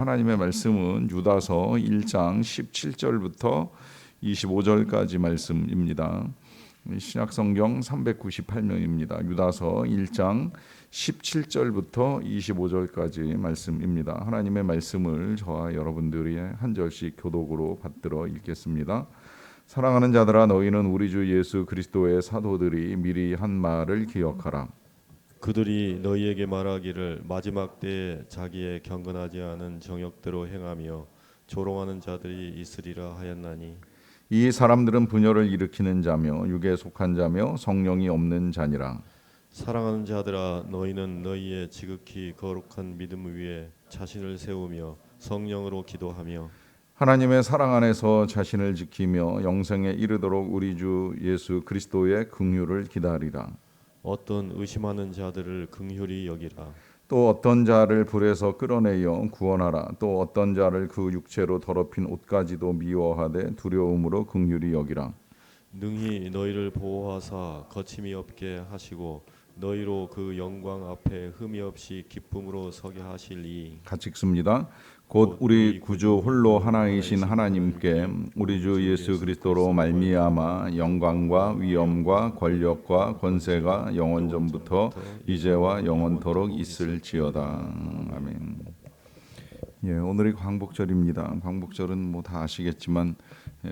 하나님의 말씀은 유다서 1장 17절부터 25절까지 말씀입니다. 신약성경 398면입니다. 유다서 1장 17절부터 25절까지 말씀입니다. 하나님의 말씀을 저와 여러분들이 한 절씩 교독으로 받들어 읽겠습니다. 사랑하는 자들아, 너희는 우리 주 예수 그리스도의 사도들이 미리 한 말을 기억하라. 그들이 너희에게 말하기를 마지막 때에 자기의 경건하지 않은 정욕대로 행하며 조롱하는 자들이 있으리라 하였나니, 이 사람들은 분열을 일으키는 자며 육에 속한 자며 성령이 없는 자니라. 사랑하는 자들아, 너희는 너희의 지극히 거룩한 믿음 위에 자신을 세우며 성령으로 기도하며 하나님의 사랑 안에서 자신을 지키며 영생에 이르도록 우리 주 예수 그리스도의 긍휼을 기다리라. 어떤 의심하는 자들을 긍휼히 여기라. 또 어떤 자를 불에서 끌어내어 구원하라. 또 어떤 자를 그 육체로 더럽힌 옷까지도 미워하되 두려움으로 긍휼히 여기라. 능히 너희를 보호하사 거침이 없게 하시고 너희로 그 영광 앞에 흠이 없이 기쁨으로 서게 하시리. 같이 읽습니다. 곧 우리 구주 홀로 하나이신 하나님께 우리 주 예수 그리스도로 말미암아 영광과 위엄과 권력과 권세가 영원전부터 이제와 영원토록 있을지어다. 아멘. 예, 오늘이 광복절입니다. 광복절은 뭐 다 아시겠지만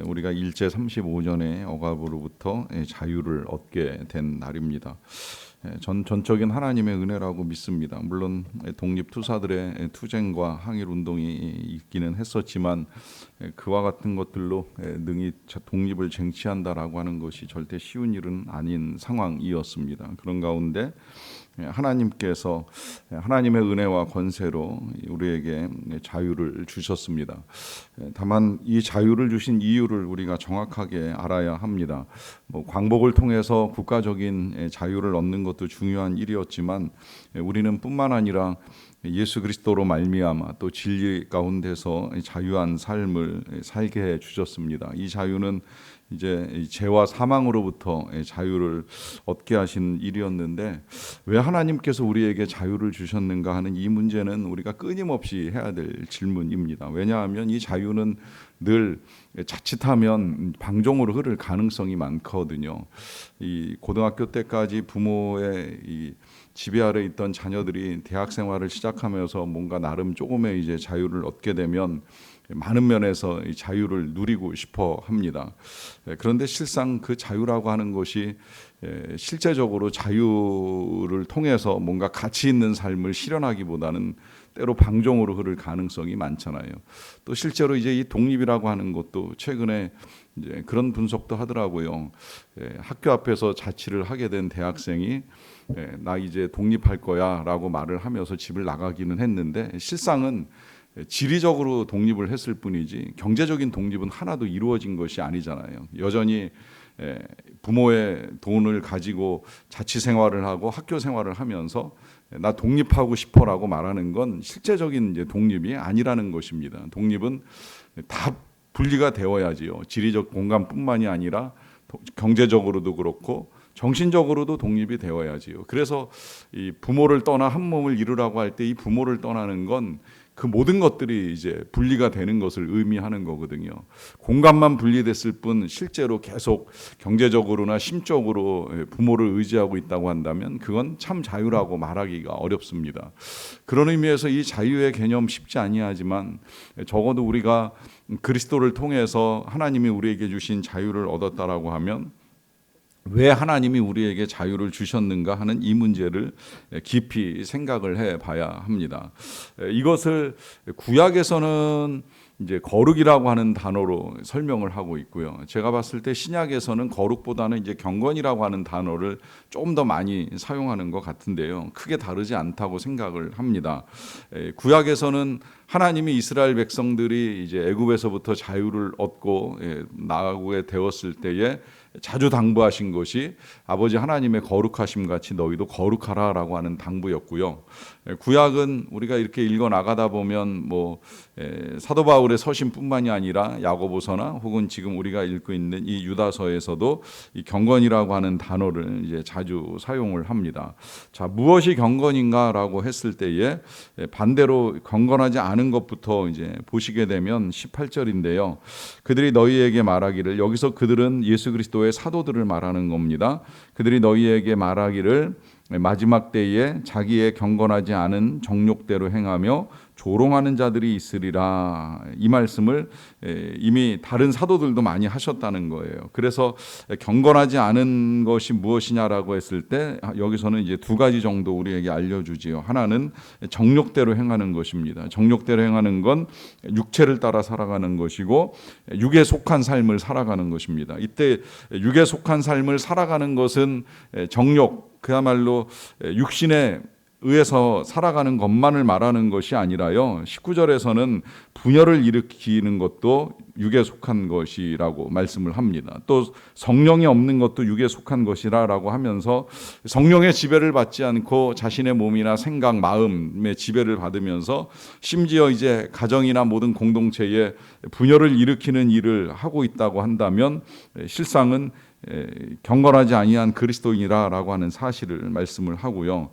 우리가 일제 35년의 억압으로부터 자유를 얻게 된 날입니다. 전적인 하나님의 은혜라고 믿습니다. 물론 독립투사들의 투쟁과 항일운동이 있기는 했었지만 그와 같은 것들로 능히 독립을 쟁취한다라고 하는 것이 절대 쉬운 일은 아닌 상황이었습니다. 그런 가운데 하나님께서 하나님의 은혜와 권세로 우리에게 자유를 주셨습니다. 다만 이 자유를 주신 이유를 우리가 정확하게 알아야 합니다. 광복을 통해서 국가적인 자유를 얻는 것도 중요한 일이었지만 우리는 뿐만 아니라 예수 그리스도로 말미암아 또 진리 가운데서 자유한 삶을 살게 해 주셨습니다. 이 자유는 이제 죄와 사망으로부터 자유를 얻게 하신 일이었는데 왜 하나님께서 우리에게 자유를 주셨는가 하는 이 문제는 우리가 끊임없이 해야 될 질문입니다. 왜냐하면 이 자유는 늘 자칫하면 방종으로 흐를 가능성이 많거든요. 이 고등학교 때까지 부모의 이 지배 아래 있던 자녀들이 대학 생활을 시작하면서 뭔가 나름 조금의 이제 자유를 얻게 되면 많은 면에서 이 자유를 누리고 싶어 합니다. 그런데 실상 그 자유라고 하는 것이 실제적으로 자유를 통해서 뭔가 가치 있는 삶을 실현하기보다는 때로 방종으로 흐를 가능성이 많잖아요. 또 실제로 이제 이 독립이라고 하는 것도 최근에 이제 그런 분석도 하더라고요. 학교 앞에서 자취를 하게 된 대학생이 나 이제 독립할 거야라고 말을 하면서 집을 나가기는 했는데 실상은 지리적으로 독립을 했을 뿐이지 경제적인 독립은 하나도 이루어진 것이 아니잖아요. 여전히 부모의 돈을 가지고 자취 생활을 하고 학교 생활을 하면서 나 독립하고 싶어라고 말하는 건 실제적인 이제 독립이 아니라는 것입니다. 독립은 다 분리가 되어야지요. 지리적 공간뿐만이 아니라 경제적으로도 그렇고 정신적으로도 독립이 되어야지요. 그래서 이 부모를 떠나 한 몸을 이루라고 할 때 이 부모를 떠나는 건 그 모든 것들이 이제 분리가 되는 것을 의미하는 거거든요. 공간만 분리됐을 뿐 실제로 계속 경제적으로나 심적으로 부모를 의지하고 있다고 한다면 그건 참 자유라고 말하기가 어렵습니다. 그런 의미에서 이 자유의 개념 쉽지 아니하지만 적어도 우리가 그리스도를 통해서 하나님이 우리에게 주신 자유를 얻었다라고 하면 왜 하나님이 우리에게 자유를 주셨는가 하는 이 문제를 깊이 생각을 해봐야 합니다. 이것을 구약에서는 이제 거룩이라고 하는 단어로 설명을 하고 있고요. 제가 봤을 때 신약에서는 거룩보다는 이제 경건이라고 하는 단어를 조금 더 많이 사용하는 것 같은데요. 크게 다르지 않다고 생각을 합니다. 구약에서는 하나님이 이스라엘 백성들이 이제 애굽에서부터 자유를 얻고 나가게 되었을 때에 자주 당부하신 것이 아버지 하나님의 거룩하심 같이 너희도 거룩하라라고 하는 당부였고요. 구약은 우리가 이렇게 읽어 나가다 보면 사도 바울의 서신뿐만이 아니라 야고보서나 혹은 지금 우리가 읽고 있는 이 유다서에서도 이 경건이라고 하는 단어를 이제 자주 사용을 합니다. 자, 무엇이 경건인가라고 했을 때에 반대로 경건하지 않은 것부터 이제 보시게 되면 18절인데요. 그들이 너희에게 말하기를, 여기서 그들은 예수 그리스도의 사도들을 말하는 겁니다. 그들이 너희에게 말하기를 마지막 때에 자기의 경건하지 않은 정욕대로 행하며 조롱하는 자들이 있으리라. 이 말씀을 이미 다른 사도들도 많이 하셨다는 거예요. 그래서 경건하지 않은 것이 무엇이냐라고 했을 때 여기서는 이제 두 가지 정도 우리에게 알려주지요. 하나는 정욕대로 행하는 것입니다. 정욕대로 행하는 건 육체를 따라 살아가는 것이고 육에 속한 삶을 살아가는 것입니다. 이때 육에 속한 삶을 살아가는 것은 정욕, 그야말로 육신에 의해서 살아가는 것만을 말하는 것이 아니라요, 19절에서는 분열을 일으키는 것도 육에 속한 것이라고 말씀을 합니다. 또 성령이 없는 것도 육에 속한 것이라고 하면서 성령의 지배를 받지 않고 자신의 몸이나 생각, 마음의 지배를 받으면서 심지어 이제 가정이나 모든 공동체에 분열을 일으키는 일을 하고 있다고 한다면 실상은 경건하지 아니한 그리스도인이라라고 하는 사실을 말씀을 하고요.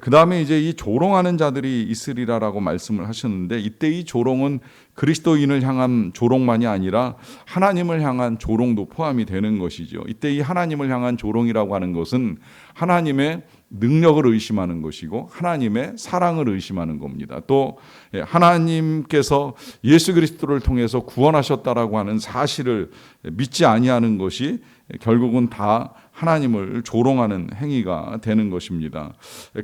그 다음에 이제 이 조롱하는 자들이 있으리라라고 말씀을 하셨는데, 이때 이 조롱은 그리스도인을 향한 조롱만이 아니라 하나님을 향한 조롱도 포함이 되는 것이죠. 이때 이 하나님을 향한 조롱이라고 하는 것은 하나님의 능력을 의심하는 것이고 하나님의 사랑을 의심하는 겁니다. 또 하나님께서 예수 그리스도를 통해서 구원하셨다라고 하는 사실을 믿지 아니하는 것이 결국은 다 하나님을 조롱하는 행위가 되는 것입니다.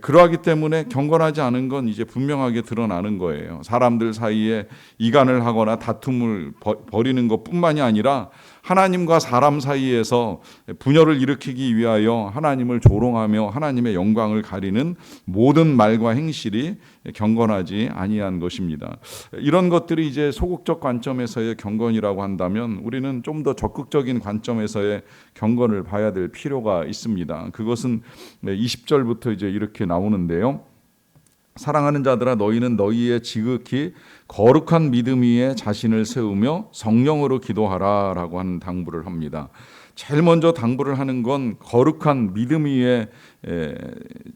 그러하기 때문에 경건하지 않은 건 이제 분명하게 드러나는 거예요. 사람들 사이에 이간을 하거나 다툼을 벌이는 것뿐만이 아니라 하나님과 사람 사이에서 분열을 일으키기 위하여 하나님을 조롱하며 하나님의 영광을 가리는 모든 말과 행실이 경건하지 아니한 것입니다. 이런 것들이 이제 소극적 관점에서의 경건이라고 한다면 우리는 좀 더 적극적인 관점에서의 경건을 봐야 될 필요가 있습니다. 그것은 20절부터 이제 이렇게 나오는데요. 사랑하는 자들아, 너희는 너희의 지극히 거룩한 믿음 위에 자신을 세우며 성령으로 기도하라라고 하는 당부를 합니다. 제일 먼저 당부를 하는 건 거룩한 믿음 위에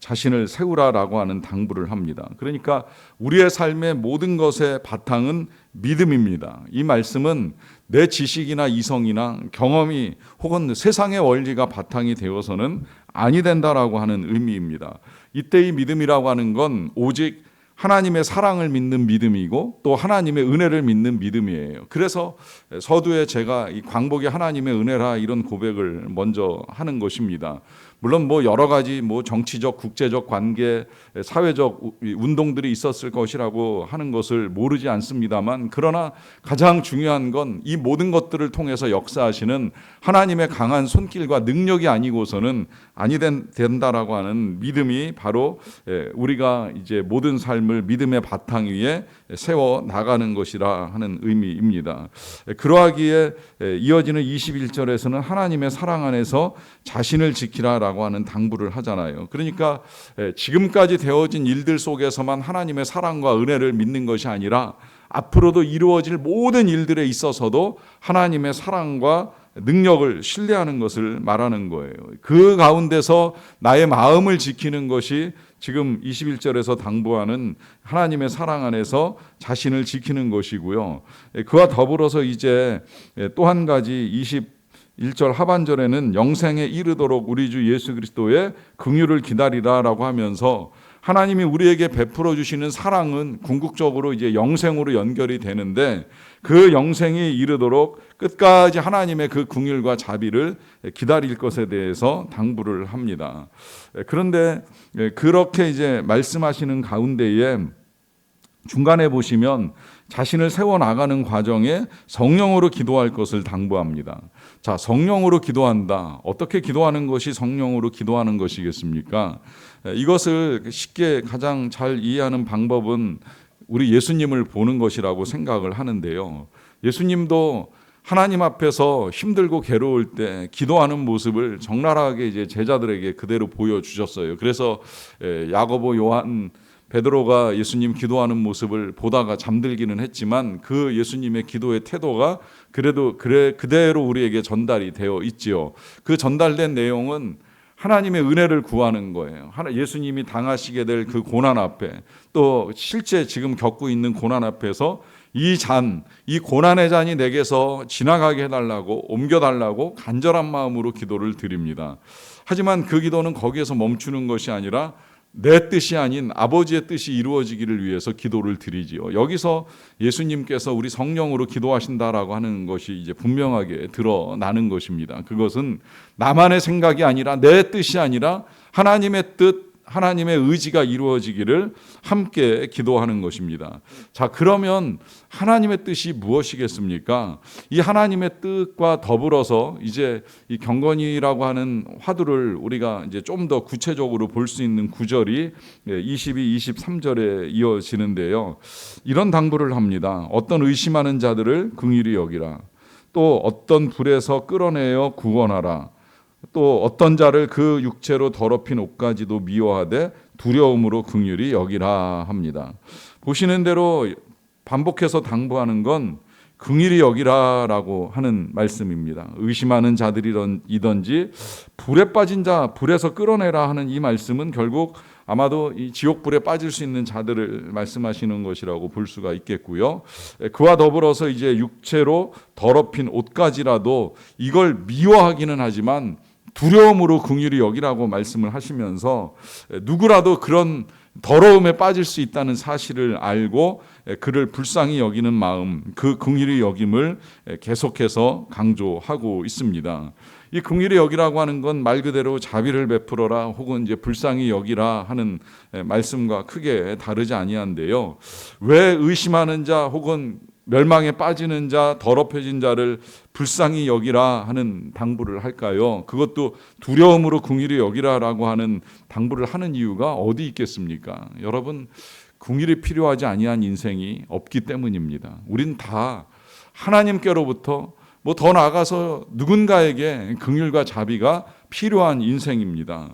자신을 세우라라고 하는 당부를 합니다. 그러니까 우리의 삶의 모든 것의 바탕은 믿음입니다. 이 말씀은 내 지식이나 이성이나 경험이 혹은 세상의 원리가 바탕이 되어서는 아니 된다라고 하는 의미입니다. 이때 이 믿음이라고 하는 건 오직 하나님의 사랑을 믿는 믿음이고 또 하나님의 은혜를 믿는 믿음이에요. 그래서 서두에 제가 이 광복이 하나님의 은혜라 이런 고백을 먼저 하는 것입니다. 물론 여러 가지 정치적, 국제적 관계, 사회적 운동들이 있었을 것이라고 하는 것을 모르지 않습니다만, 그러나 가장 중요한 건 이 모든 것들을 통해서 역사하시는 하나님의 강한 손길과 능력이 아니고서는 아니 된다라고 하는 믿음이 바로 우리가 이제 모든 삶을 믿음의 바탕 위에 세워 나가는 것이라 하는 의미입니다. 그러하기에 이어지는 21절에서는 하나님의 사랑 안에서 자신을 지키라라고 하는 당부를 하잖아요. 그러니까 지금까지 되어진 일들 속에서만 하나님의 사랑과 은혜를 믿는 것이 아니라 앞으로도 이루어질 모든 일들에 있어서도 하나님의 사랑과 능력을 신뢰하는 것을 말하는 거예요. 그 가운데서 나의 마음을 지키는 것이 지금 21절에서 당부하는 하나님의 사랑 안에서 자신을 지키는 것이고요. 그와 더불어서 이제 또 한 가지 21절 하반절에는 영생에 이르도록 우리 주 예수 그리스도의 긍휼을 기다리라라고 하면서 하나님이 우리에게 베풀어 주시는 사랑은 궁극적으로 이제 영생으로 연결이 되는데 그 영생이 이르도록 끝까지 하나님의 그 긍휼과 자비를 기다릴 것에 대해서 당부를 합니다. 그런데 그렇게 이제 말씀하시는 가운데에 중간에 보시면 자신을 세워나가는 과정에 성령으로 기도할 것을 당부합니다. 자, 성령으로 기도한다. 어떻게 기도하는 것이 성령으로 기도하는 것이겠습니까? 이것을 쉽게 가장 잘 이해하는 방법은 우리 예수님을 보는 것이라고 생각을 하는데요. 예수님도 하나님 앞에서 힘들고 괴로울 때 기도하는 모습을 적나라하게 이제 제자들에게 그대로 보여주셨어요. 그래서 야고보, 요한, 베드로가 예수님 기도하는 모습을 보다가 잠들기는 했지만 그 예수님의 기도의 태도가 그래도 그대로 우리에게 전달이 되어 있지요. 그 전달된 내용은 하나님의 은혜를 구하는 거예요. 예수님이 당하시게 될 그 고난 앞에, 또 실제 지금 겪고 있는 고난 앞에서 이 고난의 잔이 내게서 지나가게 해달라고, 옮겨달라고 간절한 마음으로 기도를 드립니다. 하지만 그 기도는 거기에서 멈추는 것이 아니라 내 뜻이 아닌 아버지의 뜻이 이루어지기를 위해서 기도를 드리지요. 여기서 예수님께서 우리 성령으로 기도하신다라고 하는 것이 이제 분명하게 드러나는 것입니다. 그것은 나만의 생각이 아니라 내 뜻이 아니라 하나님의 뜻, 하나님의 의지가 이루어지기를 함께 기도하는 것입니다. 자, 그러면 하나님의 뜻이 무엇이겠습니까? 이 하나님의 뜻과 더불어서 이제 이 경건이라고 하는 화두를 우리가 이제 좀 더 구체적으로 볼 수 있는 구절이 22, 23절에 이어지는데요. 이런 당부를 합니다. 어떤 의심하는 자들을 긍휼히 여기라. 또 어떤 불에서 끌어내어 구원하라. 또 어떤 자를 그 육체로 더럽힌 옷까지도 미워하되 두려움으로 긍휼히 여기라 합니다. 보시는 대로 반복해서 당부하는 건 긍휼히 여기라라고 하는 말씀입니다. 의심하는 자들이든지 불에 빠진 자 불에서 끌어내라 하는 이 말씀은 결국 아마도 이 지옥불에 빠질 수 있는 자들을 말씀하시는 것이라고 볼 수가 있겠고요. 그와 더불어서 이제 육체로 더럽힌 옷까지라도 이걸 미워하기는 하지만 두려움으로 긍휼히 여기라고 말씀을 하시면서 누구라도 그런 더러움에 빠질 수 있다는 사실을 알고 그를 불쌍히 여기는 마음, 그 긍휼히 여김을 계속해서 강조하고 있습니다. 이 긍휼히 여기라고 하는 건 말 그대로 자비를 베풀어라 혹은 이제 불쌍히 여기라 하는 말씀과 크게 다르지 아니한데요. 왜 의심하는 자 혹은 멸망에 빠지는 자, 더럽혀진 자를 불쌍히 여기라 하는 당부를 할까요? 그것도 두려움으로 긍휼히 여기라라고 하는 당부를 하는 이유가 어디 있겠습니까? 여러분, 긍휼이 필요하지 아니한 인생이 없기 때문입니다. 우린 다 하나님께로부터 뭐 더 나아가서 누군가에게 긍휼과 자비가 필요한 인생입니다.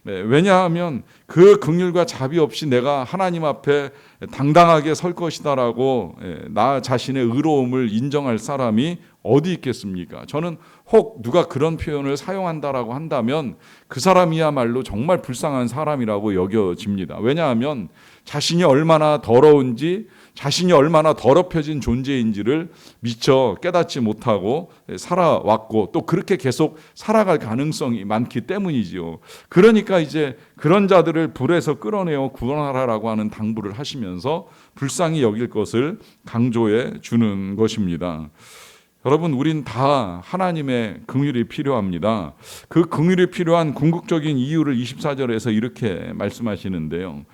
왜냐하면 그 긍휼과 자비 없이 내가 하나님 앞에 당당하게 설 것이다라고 나 자신의 의로움을 인정할 사람이 어디 있겠습니까? 저는 혹 누가 그런 표현을 사용한다라고 한다면 그 사람이야말로 정말 불쌍한 사람이라고 여겨집니다. 왜냐하면 자신이 얼마나 더러운지, 자신이 얼마나 더럽혀진 존재인지를 미처 깨닫지 못하고 살아왔고 또 그렇게 계속 살아갈 가능성이 많기 때문이지요. 그러니까 이제 그런 자들을 불에서 끌어내어 구원하라라고 하는 당부를 하시면서 불쌍히 여길 것을 강조해 주는 것입니다. 여러분, 우린 다 하나님의 긍휼이 필요합니다. 그 긍휼이 필요한 궁극적인 이유를 24절에서 이렇게 말씀하시는데요.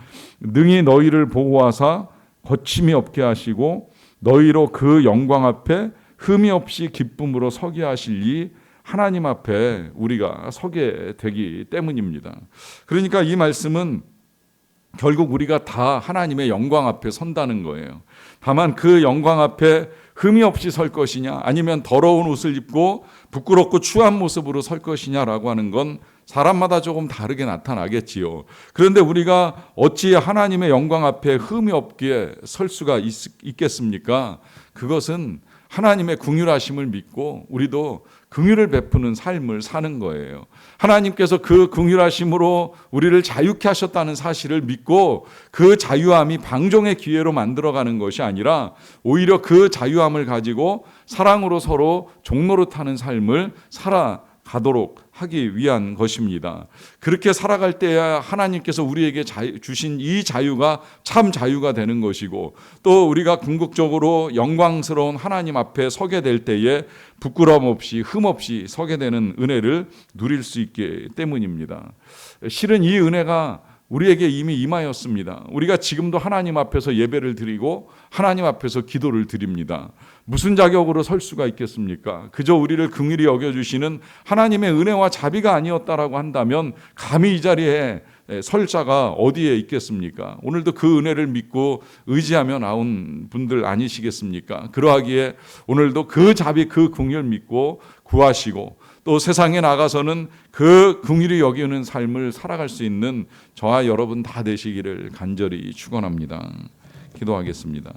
능히 너희를 보호하사 거침이 없게 하시고 너희로 그 영광 앞에 흠이 없이 기쁨으로 서게 하실리 하나님 앞에 우리가 서게 되기 때문입니다. 그러니까 이 말씀은 결국 우리가 다 하나님의 영광 앞에 선다는 거예요. 다만 그 영광 앞에 흠이 없이 설 것이냐 아니면 더러운 옷을 입고 부끄럽고 추한 모습으로 설 것이냐라고 하는 건 사람마다 조금 다르게 나타나겠지요. 그런데 우리가 어찌 하나님의 영광 앞에 흠이 없게 설 수가 있겠습니까? 그것은 하나님의 긍휼하심을 믿고 우리도 긍휼을 베푸는 삶을 사는 거예요. 하나님께서 그 긍휼하심으로 우리를 자유케 하셨다는 사실을 믿고 그 자유함이 방종의 기회로 만들어가는 것이 아니라 오히려 그 자유함을 가지고 사랑으로 서로 종노릇하는 삶을 살아가도록 하기 위한 것입니다. 그렇게 살아갈 때야 하나님께서 우리에게 주신 이 자유가 참 자유가 되는 것이고 또 우리가 궁극적으로 영광스러운 하나님 앞에 서게 될 때에 부끄러움 없이 흠 없이 서게 되는 은혜를 누릴 수 있기 때문입니다. 실은 이 은혜가 우리에게 이미 임하였습니다. 우리가 지금도 하나님 앞에서 예배를 드리고 하나님 앞에서 기도를 드립니다. 무슨 자격으로 설 수가 있겠습니까? 그저 우리를 긍휼히 여겨주시는 하나님의 은혜와 자비가 아니었다라고 한다면 감히 이 자리에 설 자가 어디에 있겠습니까? 오늘도 그 은혜를 믿고 의지하며 나온 분들 아니시겠습니까? 그러하기에 오늘도 그 자비 그 긍휼 믿고 구하시고 또 세상에 나가서는 그 긍휼히 여기는 삶을 살아갈 수 있는 저와 여러분 다 되시기를 간절히 축원합니다. 기도하겠습니다.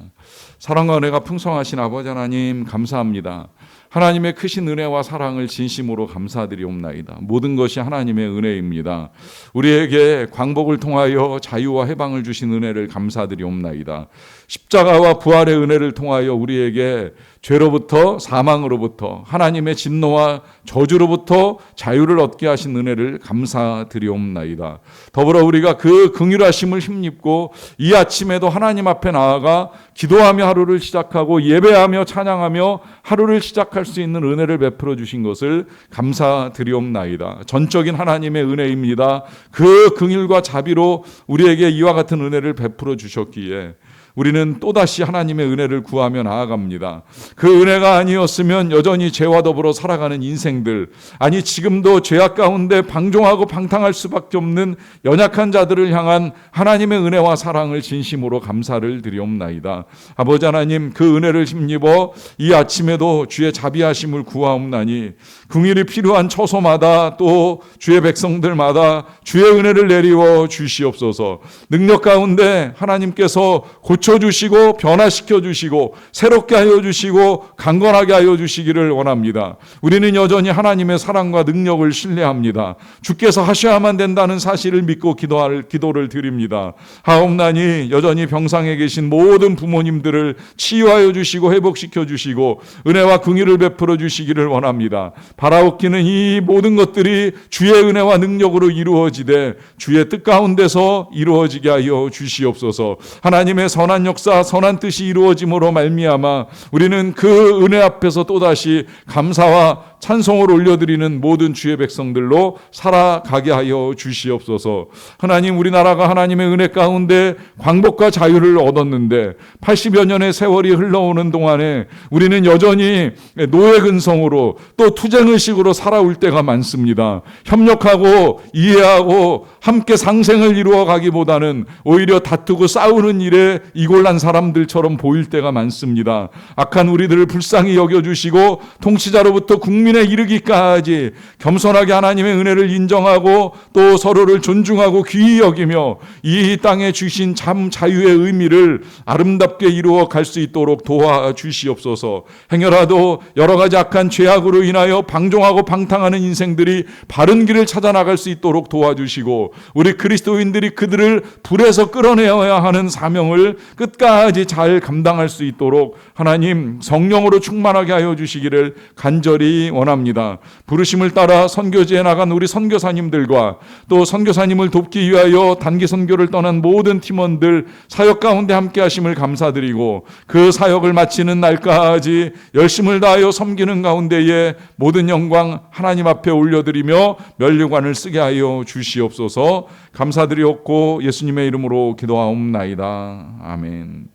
사랑과 은혜가 풍성하신 아버지 하나님 감사합니다. 하나님의 크신 은혜와 사랑을 진심으로 감사드리옵나이다. 모든 것이 하나님의 은혜입니다. 우리에게 광복을 통하여 자유와 해방을 주신 은혜를 감사드리옵나이다. 십자가와 부활의 은혜를 통하여 우리에게 죄로부터 사망으로부터 하나님의 진노와 저주로부터 자유를 얻게 하신 은혜를 감사드리옵나이다. 더불어 우리가 그 긍휼하심을 힘입고 이 아침에도 하나님 앞에 나아가 기도하며 하루를 시작하고 예배하며 찬양하며 하루를 시작할 수 있는 은혜를 베풀어 주신 것을 감사드리옵나이다. 전적인 하나님의 은혜입니다. 그 긍휼과 자비로 우리에게 이와 같은 은혜를 베풀어 주셨기에 우리는 또다시 하나님의 은혜를 구하며 나아갑니다. 그 은혜가 아니었으면 여전히 죄와 더불어 살아가는 인생들, 아니 지금도 죄악 가운데 방종하고 방탕할 수밖에 없는 연약한 자들을 향한 하나님의 은혜와 사랑을 진심으로 감사를 드리옵나이다. 아버지 하나님, 그 은혜를 힘입어 이 아침에도 주의 자비하심을 구하옵나니 긍휼이 필요한 처소마다 또 주의 백성들마다 주의 은혜를 내리워 주시옵소서. 능력 가운데 하나님께서 고쳐주시고 변화시켜 주시고 새롭게 하여 주시고 강건하게 하여 주시기를 원합니다. 우리는 여전히 하나님의 사랑과 능력을 신뢰합니다. 주께서 하셔야만 된다는 사실을 믿고 기도를 드립니다. 하옵나니 여전히 병상에 계신 모든 부모님들을 치유하여 주시고 회복시켜 주시고 은혜와 긍휼을 베풀어 주시기를 원합니다. 바라옵기는 이 모든 것들이 주의 은혜와 능력으로 이루어지되 주의 뜻 가운데서 이루어지게 하여 주시옵소서. 하나님의 선한 역사, 선한 뜻이 이루어짐으로 말미암아 우리는 그 은혜 앞에서 또다시 감사와 찬송을 올려드리는 모든 주의 백성들로 살아가게 하여 주시옵소서. 하나님, 우리나라가 하나님의 은혜 가운데 광복과 자유를 얻었는데 80여 년의 세월이 흘러오는 동안에 우리는 여전히 노예 근성으로 또 투쟁의식으로 살아올 때가 많습니다. 협력하고 이해하고 함께 상생을 이루어 가기보다는 오히려 다투고 싸우는 일에 이골난 사람들처럼 보일 때가 많습니다. 악한 우리들을 불쌍히 여겨주시고 통치자로부터 국민에 이르기까지 겸손하게 하나님의 은혜를 인정하고 또 서로를 존중하고 귀히 여기며 이 땅에 주신 참 자유의 의미를 아름답게 이루어 갈 수 있도록 도와주시옵소서. 행여라도 여러 가지 악한 죄악으로 인하여 방종하고 방탕하는 인생들이 바른 길을 찾아 나갈 수 있도록 도와주시고 우리 그리스도인들이 그들을 불에서 끌어내어야 하는 사명을 끝까지 잘 감당할 수 있도록 하나님 성령으로 충만하게 하여 주시기를 간절히 원합니다. 부르심을 따라 선교지에 나간 우리 선교사님들과 또 선교사님을 돕기 위하여 단기 선교를 떠난 모든 팀원들 사역 가운데 함께 하심을 감사드리고 그 사역을 마치는 날까지 열심을 다하여 섬기는 가운데에 모든 영광 하나님 앞에 올려드리며 면류관을 쓰게 하여 주시옵소서. 감사드리옵고 예수님의 이름으로 기도하옵나이다. 아멘.